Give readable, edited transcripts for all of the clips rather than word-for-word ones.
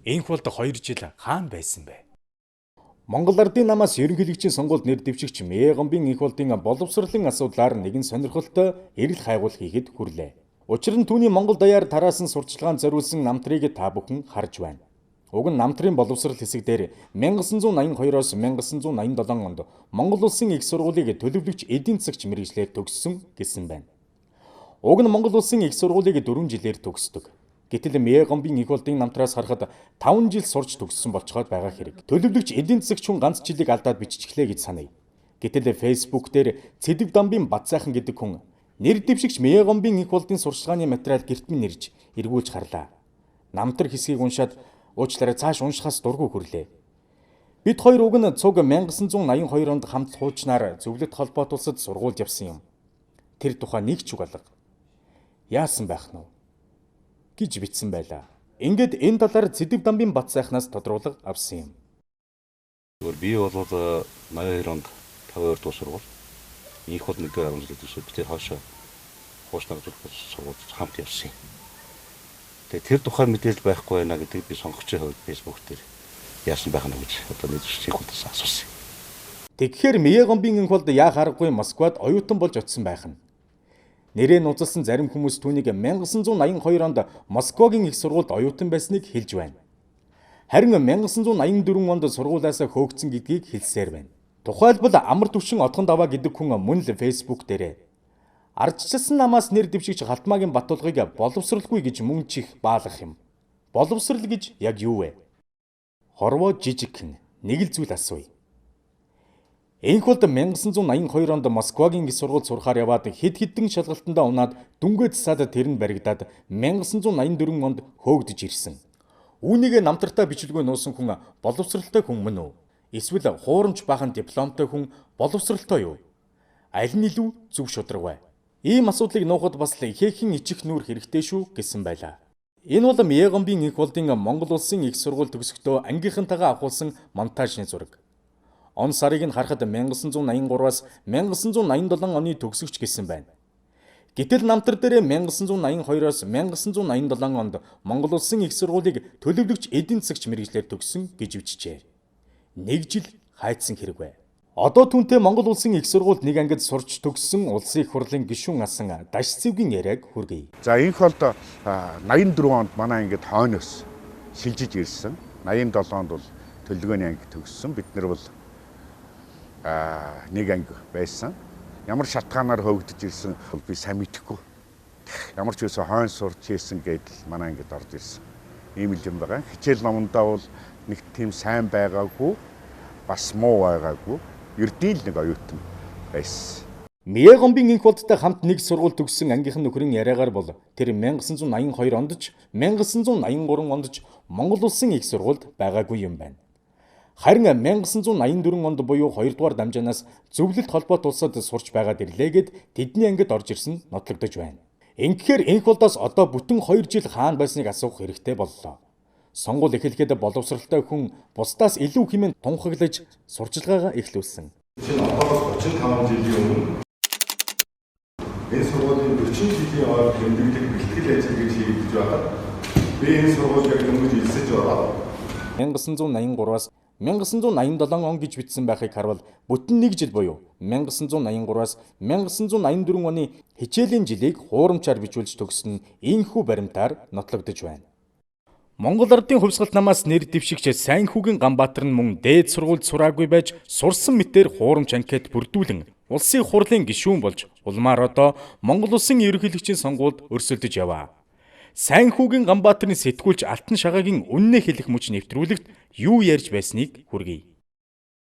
Энх болд 2 жил хаана байсан бэ? Монгол Ардын намаас ерөнхийлөгчийн сонгуульд нэр дэвшигч Мэ Гомбын энх болдын боловсролын асуудлаар нэгэн сонирхолтой эрэл хайгуул хийхэд хүрлээ. Учир нь түүний Монгол даяар тараасан сурталчилгаанд зориулсан намтрыг та бүхэн харж байна. Уг нь намтрын боловсрол хэсэг дээр 1982-оос 1987 онд Монгол улсын их сургуулийг төлөвлөгч эдийн засагч мэргэжлээр төгссөн гэсэн байна. Уг нь Монгол улсын их сургуулийг 4 жилээр төгсдөг. Гэтэл Мэ Гомбын энх болдын намтраас харахад 5 жил сурч төгссөн болцоход байгаа хэрэг. Төлөвлөгч эдийн засагч хүн ганц жилийг алдаад биччихлээ гэж саная. Гэтэл Facebook дээр Цэдэв Дамбын Бадцайхан гэдэг хүн нэр дэвшигч Мэ Гомбын энх болдын сурчлагын материал гэрт минь нэрж эргүүлж харлаа. Намтар хэсгийг уншаад уучлаарай цааш уншихаас дургүй хүрлээ. Бид хоёр уг нь цуг 1982 онд хамт хуучнаар зөвлөлт холбоо тулсад сургуульд явсан юм. Тэр тухай нэг ч үг алга. Яасан байх нь вэ гэж бичсэн байлаа. Ингээд энэ талаар Цэдэв Дамбын Бадцайхнаас тодруулга авсан юм. Би бол 82 онд 52 дугаар сургууль. Энх бол 1 10 жил төсөө би тэр хаашаа хуучнаар сургууль хамт явсан юм. Тэгээ тэр тухайн мэдээлэл байхгүй байна гэдэг би сонгогчийн хувьд Facebook дээр яасан байх нь гэж одоо нийтлэгчийн хүлээс асуусан. Тэгэхээр Мэ Гомбын энх болд яа харахгүй Москвад оюутан болж очсон байх нь. Нэрээ нууцлсан зарим хүмүүс түүнийг 1982 онд Москвагийн их сургуульд оюутан байсныг хэлж байна. Харин 1984 онд сургуулиас хөөгдсөн гэдгийг хэлсээр байна. Тухайлбал амар төвшин отгонд аваа гэдэг хүн мөн л Facebook дээрээ ардчилсан намаас нэр дэвшигч Халтмаагийн Батулгыг боловсралгүй гэж мөн чих баалгах юм. Боловсрал гэж яг юу вэ? Хорвоо жижигхэн нэг л зүйл асууя. Энх болд 1982 онд Москвагийн их сургуульд сурахаар яваад хэд хэдэн шалгалтандаа унаад дүнгээ засаад тэр нь баригдаад 1984 онд хөөгдөж ирсэн. Үүнийг намтартаа бичлгүй нуусан хүн боловсралтай хүн мөн үү? Эсвэл хуурамч бахан дипломтой хүн боловсралтай юу? Аль нь илүү зөв шударга вэ? Ийм асуудлыг нуухад бас л ихээхэн ичих нүүр хэрэгтэй шүү гэсэн байлаа. Энэ бол Мэ Гомбын энх болдын Монгол улсын их сургууль төгсөхдөө ангийнхантайгаа авахулсан монтажны зураг. Он сарыг нь харахад 1983-аас 1987 оны төгсөгч гэсэн байна. Гэтэл намтар дээр 1982-оос 1987 онд Монгол улсын их сургуулийг төлөвлөгч эдийн засагч мэргэжлээр төгссөн гэж бичжээ. 1 жил хайцсан хэрэг бай. Одоо түүнтэй Монгол улсын их сургуульд нэг ангид сурч төгссөн улсын их хурлын гишүүн асан Дашцэвгийн яриаг хүргэе. За энх болд 84 онд манай ангид хойноос шилжиж ирсэн. 87 онд бол төлөвлөгөөний анги төгссөн. Бид нар бол нэг анги байсан. Ямар шалтгаанаар хөөгдөж ирсэн бол би сайн мэдэхгүй. Ямар ч үсэн хойно сурч ирсэн гэдэл манай ангид орж ирсэн. Ийм л юм байгаа. Хичээл номондоо бол нэг тийм сайн байгаагүй, бас муу байгаагүй. Ердийн л нэг оюутан байсан. Мэ Гомбын энх болдтой хамт нэг сургууль төгссөн ангийнхан нөхрийн яриагаар бол тэр 1982 онд ч 1983 онд ч Монгол улсын их сургуульд байгаагүй юм байна. Харин 1984 онд буюу 2 дугаар дамжаанаас зөвлөлт холбоо тулсад сурч байгаад ирлээ гэд тэдний ангид орж ирсэн нотлогдож байна. Ингэхээр энх болдоос одоо бүтэн 2 жил хаана байсныг асуух хэрэгтэй боллоо. Сонгуул эхлэхэд боловсралтай хүн бусдаас илүү хэмээн тунхаглаж сурчлагаагаа эхлүүлсэн. Чинь одоо 35 жилийн өмнө энэ сургуулийн 40 жилийн ойр тэмдэглэл бэлтгэл ажил гэж хийгдэж байгаад би энэ сургуулийг яг дөнгөж элсэж ороод 1983-аас 1987 он гэж бичсэн байхыг харвал бүтэн 1 жил буюу 1983-аас 1984 оны хичээлийн жилийг хуурамчаар бичүүлж төгсөн ийхүү баримтаар нотлогдож байна. Монгол Ардын хувьсгалт намаас нэр дэвшигч Сайнхүүгийн Ганбаатар нь мөн дээд сургуульд сураагүй байж сурсан мэтээр хуурамч анкет бүрдүүлэн улсын хурлын гишүүн болж улмаар одоо Монгол улсын ерөнхийлөгчийн сонгуульд өрсөлдөж яваа. Сайнхүүгийн Ганбаатарын сэтгүүлч Алтан Шагаагийн үннээ хэлэх мөч нэвтрүүлэгт юу ярьж байсныг хүргэе.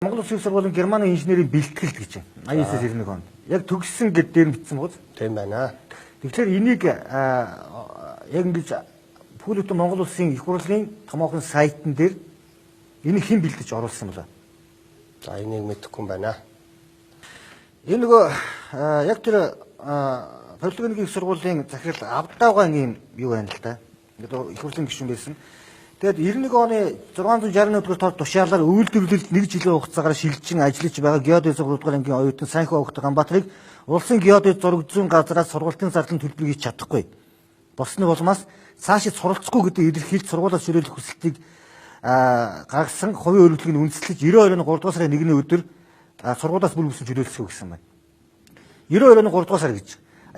Монгол улсын сургуулийн Германы инженерийн бэлтгэл гэж 89-91 онд яг төгссөн гэд дээр бичсэн биз? Тийм байна. Тэгэхээр энийг яг ингэж Пүлэтэн Монгол улсын их хурлын томоохон сайтн дээр энийг хэн бэлдэж оруулсан бэ? За энийг мэдэхгүй байна. Энэ нөгөө яг тэр Политехникийн их сургуулийн захирал Авдаагаан юм юу байна л да. Ингээд их хурлын гишүүн байсан. Тэгээд 91 оны 661 дугаар тоо тушаалаар үйлдвэрлэлд 1 жилийн хугацаагаар шилжин ажиллаж байгаа геодезийн 3 дугаар ангийн оюутан Сайнхүү Авгат Ганбаатарыг улсын геодез зурагзын газраас сургалтын зарлан төлбөр хийж чадахгүй. Болсны улмаас цаашид суралцахгүй гэдэг илэрхийлж сургуулиас ширүүлэх хүсэлтийг гаргасан хувийн өргөдлөгийг үндэслэж 92 оны 3 дугаар сарын 1-ний өдөр сургуулиас бүрэлдэхүүн чөлөөлсгөө гэсэн байна. 92 оны 3 дугаар сар гэж.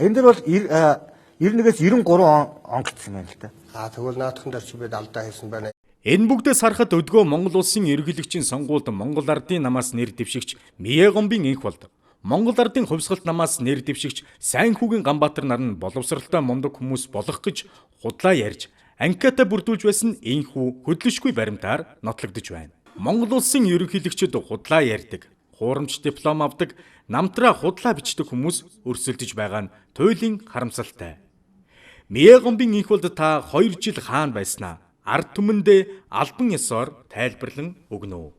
Энэ дээр бол 91-ээс 93 он гэсэн байна л да. Тэгвэл наадхан дээр чи бид алдаа хийсэн байна. Энэ бүгдээс харахад өдгөө Монгол улсын ерөнхийлөгчийн сонгуульд Монгол Ардын намаас нэр дэвшигч Мие Гомбын энх болдог. Монгол Ардын хувьсгалт намаас нэр дэвшигч Сайнхүүгийн Ганбаатар нар нь боловсралтай мундаг хүмүүс болох гэж худлаа ярьж анкета бүрдүүлж байсан энхүү хөдлөшгүй баримтаар нотлогдож байна. Монгол улсын ерөнхийлөгчид худлаа ярьдаг, хуурамч диплом авдаг, намтраа худлаа бичдэг хүмүүс өрсөлдөж байгаа нь туйлын харамсалтай. Мие Гомбын энх болд та 2 жил хаан байснаа ард түмэндээ албан ёсоор тайлбарлан өгнө үү?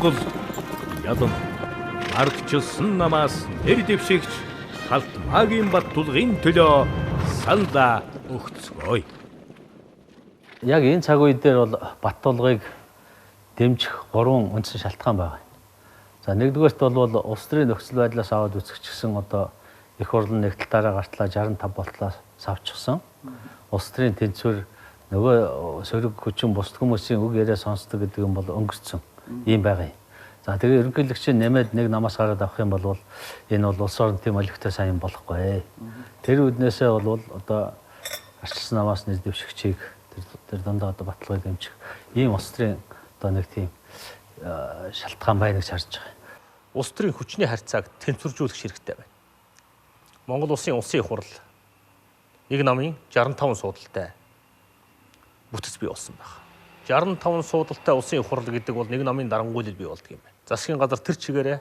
Монгол ядам ардчилсан намаас нэр дэвшигч Халтмаагийн Баттулгын төлөө сандаа өгцгөөе. Яг энэ цаг үе дээр бол Баттулгыг дэмжих 3 үндсэн шалтгаан байна. За нэгдүгээрт бол улс төрийн нөхцөл байдлаас аваад үзэх гэсэн одоо их хурлын нэгдэлтаараа гартлаа 65 болтлоо савчсан. Улс төрийн тэнцвэр нөгөө сөрөг хүчин бусд хүмүүсийн үг яриа сонсдог гэдэг юм бол өнгөрцөн. Ийм байгаа юм. За тэгээ ерөнхийлөгчийн нэмээд нэг намаас гараад авах юм бол энэ бол улс орон тийм олигтой сайн болохгүй. Тэр үднээсээ бол одоо арчилсан намаас нэр дэвшигчийг тэр дандаа одоо Баттулгыг дэмжих ийм улс төрийн одоо нэг тийм шалтгаан байна гэж харж байгаа. Улс төрийн хүчний харьцааг тэнцвэржүүлэх хэрэгтэй байна. Монгол улсын их хурл нэг намын 65 суудалтай бүтэц бий болсон байна. 65 суудалтай улсын их хурл гэдэг бол нэг намын дарангуйлал бий болдго юм байна. Засгийн газар тэр чигээрээ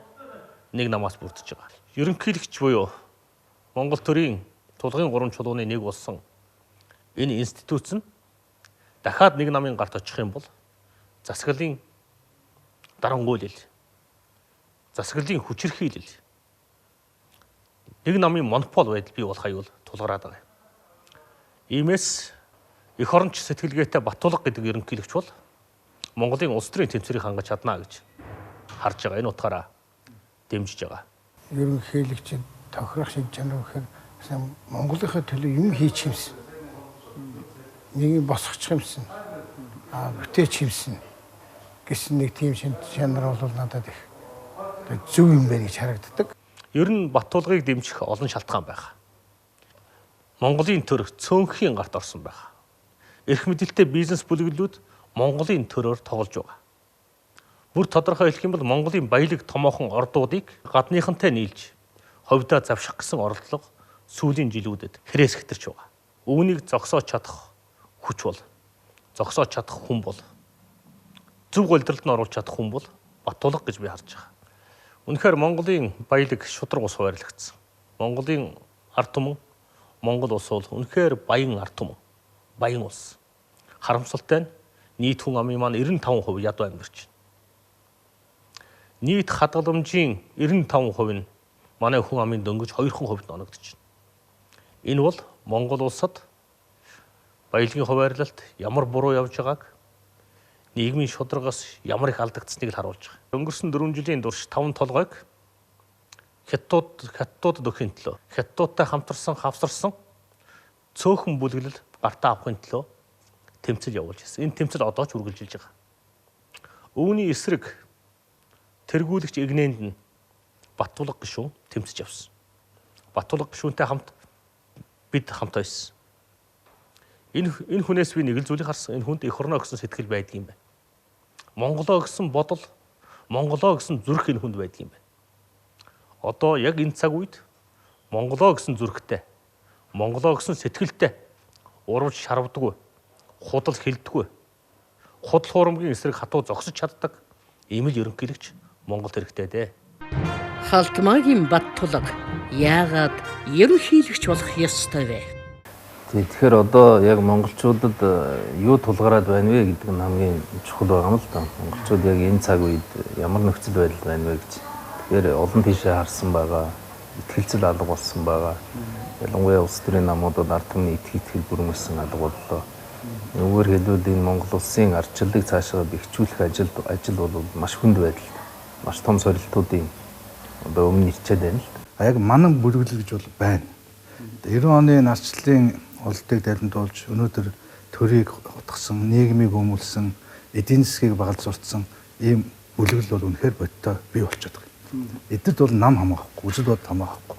нэг намаас бүрдэж байгаа. Ерөнхийлөгч буюу Монгол төрийн тулгын 3 чулууны нэг болсон энэ институт нь дахиад нэг намын гарт очих юм бол засаглалын дарангуйлал, засаглалын хүчирхийлэл, нэг намын монопол байдал бий болох аюул тулгараад байгаа. Иймээс эх оронч сэтгэлгээтэй Баттулга гэдэг ерөнхийлөгч бол Монголын улс төрийн тэнцвэрийг хангаж чадна гэж харж байгаа. Энэ утгаараа дэмжиж байгаа. Ерөнхийлөгчд тохирох шиг чанар гэхээр Монголынхаа төлөө юм хийчих юмсан. Нэг босгочих юмсан. Бүтээч юмсан гэсэн нэг тийм чанар бол надад их зөв юм байна гэж харагддаг. Ер нь Баттулгыг дэмжих олон шалтгаан байна. Монголын төр цөөнхийн гарт орсон байна. Эрх мэдэлтэй бизнес бүлэглүүд Монголын төрөөр тоглож байгаа. Бүр тодорхой хэлэх юм бол Монголын баялаг томоохон ордуудыг гадныхантай нийлж ховдоо завших гэсэн оролдлого сүүлийн жилүүдэд хэрээсгэтэрч байгаа. Үүнийг зогсоож чадах хүч бол, зогсоож чадах хүн бол, зөв голдролд нь оруулж чадах хүн бол Баттулга гэж би харж байгаа. Үнэхээр Монголын баялаг шудраг ус хуваарлагдсан. Монголын ард түмэн, Монгол улс бол үнэхээр баян ард түмэн, баян улс. Харамсалтай нь нийт хүн амын маань 95% ядуу амьдарч байна. Нийт хадгаламжийн 95% нь манай хүн амын дөнгөж 2% оногдож байна. Энэ бол Монгол улсад баялагын хуваарлалт ямар буруу явж байгааг, нийгмийн шударгаас ямар их алдагдсныг л харуулж байгаа. Өнгөрсөн 4 жилийн турш 5 толгойг хятадуудад өгөхийн төлөө, хятадуудтай хамтарсан, хавсарсан цөөхөн бүлэглэл гартаа авахын төлөө тэмцэл явуулж ирсэн. Энэ тэмцэл одоо ч үргэлжилж байгаа. Үүний эсрэг тэргүүлэгч игнэнд нь Баттулга гишүүн тэмцэж явсан. Баттулга гишүүнтэй хамт бид хамт байсан. Энэ хүнээс би нэг л зүйлийг харсан. Энэ хүнд эх орноо гэсэн сэтгэл байдаг юм байна. Монголоо гэсэн бодол, Монголоо гэсэн зүрх энэ хүнд байдаг юм байна. Одоо яг энэ цаг үед Монголоо гэсэн зүрхтэй, Монголоо гэсэн сэтгэлтэй урвж шарвдаггүй, худал хилдэггүй, худал хуурмгийн эсрэг хатуу зогсож чаддаг ийм л ерөнхийлөгч Монголд хэрэгтэй дээ. Халтмаагийн Баттулга яагаад ерөнхийлөгч болох ёстой вэ? Тэгэхээр одоо яг монголчуудад юу тулгараад байна вэ гэдэг нь хамгийн чухал байгаа юм л да. Монголчууд яг энэ цаг үед ямар нөхцөл байдал байна вэ гэж. Тэгэхээр олон тийшээ харсан байгаа, итгэлцэл алга болсон байгаа. Ялангуяа улс төрийн намуудад ард түмний итгэл бүрмэлсэн алга боллоо. Өөрөөр хэлбэл энэ Монгол улсын ардчилыг цаашаа бэхжүүлэх ажил бол маш хүнд байдал, маш том сорилтуудын одоо өмнө ирчээд байна л да. Яг манан бүргэлэл гэж бол байна. 90 оны нарчлалын олдыг далимдуулж өнөөдөр төрийг утгасан, нийгмийг өмүүлсэн, эдийн засгийг багалзуурсан ийм бүлэгэл бол үнэхээр бодтой бий болчиход байгаа. Эднэрт бол нам хамаахгүй, үзэл бод хамаахгүй.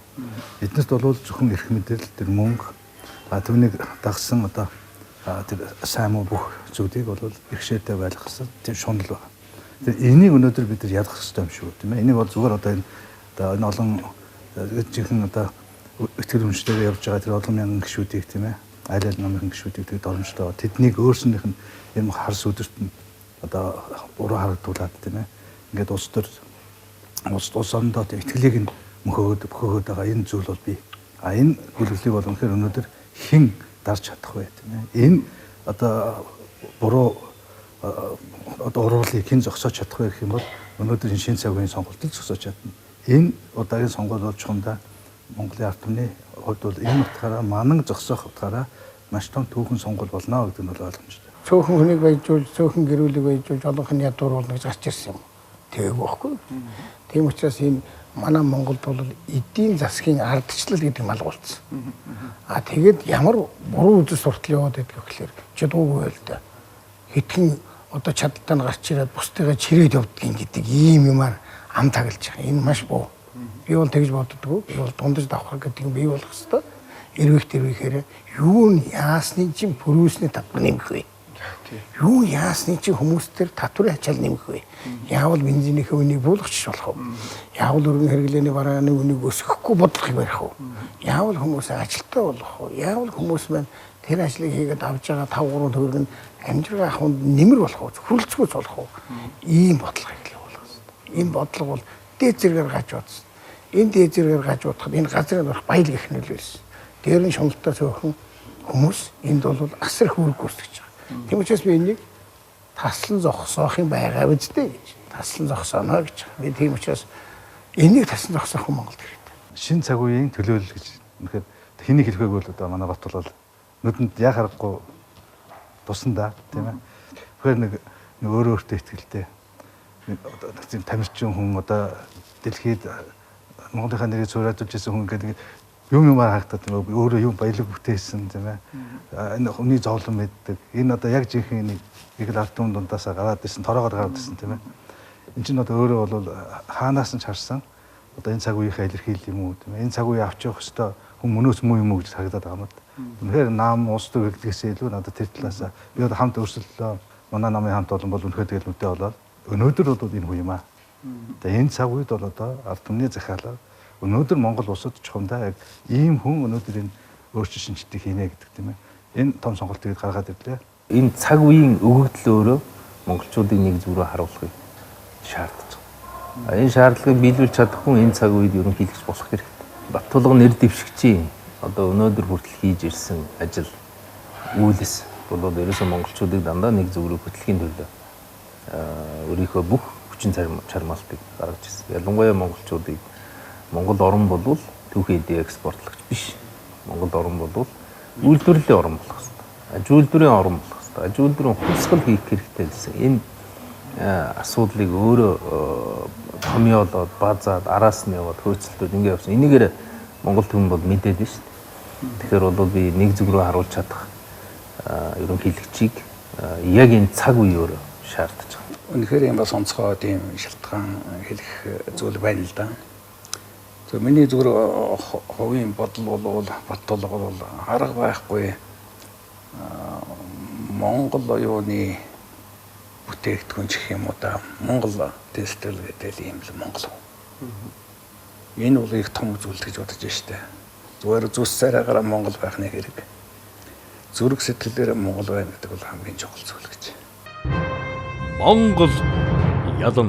Эднэрт бол зөвхөн эрх мэдэл, тэр мөнгө, түүнийг дагсан одоо тэр сайн муу бүх зүйлийг бол иргэшээтэй байлгах гэсэн тийм шунал байна. Тэгэхээр энийг өнөөдөр бид нар ялгах хэрэгтэй юм шүү, тийм ээ. Энийг бол зүгээр одоо энэ олон жинхэнэ одоо итгэл үнэмштэйгээр явж байгаа тэр олон мянган гишүүдийг тийм ээ аль аль намын гишүүдийг тэгээд оромжлоо тэднийг өөрснийх нь юм хар сүдэрт нь одоо буруу харагдуулаад тийм ээ ингээд улс төр улс орондоо итгэлийг нь мөхөөд байгаа энэ зүйл бол бий. Энэ бүлэглэлийг бол үнэхээр өнөөдөр хэн дарж чадах вэ тийм ээ энэ одоо буруу одоо уруулыг хэн зогсоож чадах вэ гэх юм бол өнөөдөр энэ шинэ цагийн сонголтыг зогсоож чадна. Энэ удаагийн сонгуул бол чухамдаа Монголын ард түмний хувьд бол энэ утгаараа манан зогсоох утгаараа маш том түүхэн сонгуул болно гэдэг нь бол ойлгомжтой. Цөөхөн хүнийг баяжуул, цөөхөн гэрүүлийг баяжуул, олонх нь ядууруулна гэж гарч ирсэн юм. Тэгээгүй байхгүй. Тийм учраас энэ манай Монголд бол эдийн засгийн ардчлал гэдэг мал болцсон. Тэгээд ямар буруу үзэл суртал яваад байдаг гэхээр чидгуугүй л да. Хитгэн одоо чадaltaа нь гарч ирээд бусдыгаа чирээд явдгийн гэдэг ийм юмар ам таглаж байгаа. Энэ маш буу. Би бол тэгж боддгоо. Би бол дундаж давхар гэдэг юм бий болох хэвээр. Эрвэхээр юу нь яасны чинь пөрөөсний татвар нэмэх вэ? Юу яасны чинь хүмүүс төр татварын ачаал нэмэх вэ? Яавал бензинийхээ үнийг буулгачих болох вэ? Яавал өргөн хэрэглээний барааны үнийг өсгөхгүй бодлого юм ярих вэ? Яавал хүмүүс ажилтаа болох вэ? Яавал хүмүүс маань тэр ажлыг хийгээд авж байгаа 5-3 төгрөг нь амжиргаа авахд нэмэр болох вэ? Хүрлцгөөс болох вэ? Ийм бодлого хэрэглээ болох хэвээр. Энэ бодлого бол дээд зэрэгээр гаж бодсон. Энэ дээд зэрэгээр гаж бодоход энэ газрын дорх баялаг их нөлөөлсөн. Дээр нь шуналтай цөөхөн хүмүүс энд бол асар их үүрэг гүйцэтгэж байгаа. Тийм учраас би энийг таслан зогсоохын байгаа биз дээ гэж. Таслан зогсооно гэж. Би тийм учраас энийг таслан зогсоох нь Монголд хэрэгтэй. Шинэ цаг үеийн төлөөлөл гэж үнэхээр хэнийг хэлэхэг бол одоо манай бат бол нүдэнд яа харахгүй тусандаа тийм ээ. Тэгэхээр нэг өөрөө өөртөө ихтэй тийм тамирчин хүн одоо дэлхийд Монголынхаа нэрийг зурааруулж ирсэн хүн гэдэг юмар харагдаад тийм ээ. Өөрөө юм баялаг бүтээсэн тийм ээ. Энэ хүний зовлон мэддэг. Энэ одоо яг жинхэнэ нэг л ард түмэн дундаасаа гараад ирсэн, тороогоор гараад ирсэн тийм ээ. Энд чинь одоо өөрөө бол хаанаас нь харсан одоо энэ цаг үеийнхээ илэрхийлэл юм уу тийм ээ. Энэ цаг үе авч явах хэвээр хүн мөнөөс муу юм уу гэж харагдаад байгаа юм да. Үнэхээр нам улс төр гэдгээсээ илүү надад тэр талаасаа би одоо хамт өрсөлдөө манай намын хамт олон бол үнэхээр тэгэл үдэ болоод өнөөдөр бол энэ хүн юм аа. Тэгээ энэ цаг үед бол одоо ард түмний захиалаар өнөөдөр Монгол улсад чухамдаа яг ийм хүн өнөөдөр энэ өөрчлөлт шинжтэй хийнэ гэдэг тийм ээ. Энэ том сонголтыг гаргаад ирлээ. Энэ цаг үеийн өгөгдөл өөрөө монголчуудыг нэг зүрөө харуулахыг шаардж байгаа. Энэ шаардлагыг биелүүлж чадахгүй энэ цаг үед ерөнхийлөгч болох хэрэгтэй. Баттулга нэр дэвшигчийн одоо өнөөдөр хүртэл хийж ирсэн ажил үйлс бол ерөөсөө монголчуудыг дандаа нэг зүрөө хөтлөхийн төлөө өөрийнхөө бүх хүчин чармаалтыг гаргаж ирсэн. Ялангуяа монголчуудыг Монгол орн болвол түүхий эдийн экспортлагч биш. Монгол орн болвол үйлдвэрлэлийн орн болох хэрэгтэй. Аж үйлдвэрийн орн болох хэрэгтэй. Аж үйлдвэрийн хувьсгал хийх хэрэгтэй гэсэн энэ асуудлыг өөрөө томьёолоод базаад араас нь яваад хөөцөлтөд ингэ явсан. Энийгээр Монгол түмэн бол мэдээд байна шүү дээ. Тэгэхээр бол би нэг зүг рүү харуулж чадах ерөнхийлөгчийг яг энэ цаг үеөөр шаардаж байгаа. Үнэхээр юм бас онцгой тийм шалтгаан хэлэх зүйл байна л да. Миний зүгээр хувийн бодол бол Баттулга бол арга байхгүй Монгол оюуны бүтээгдэхүүн гэх юм уу да Монгол дэвстэл гэдэг юм л Монгол. Энэ бол их том зүйл гэж бодож штэ. Зүгээр зүс царайгаар Монгол байх нэг хэрэг. Зүрх сэтгэлээр Монгол байна гэдэг бол хамгийн чухал зүйл гэж. Монгол ялан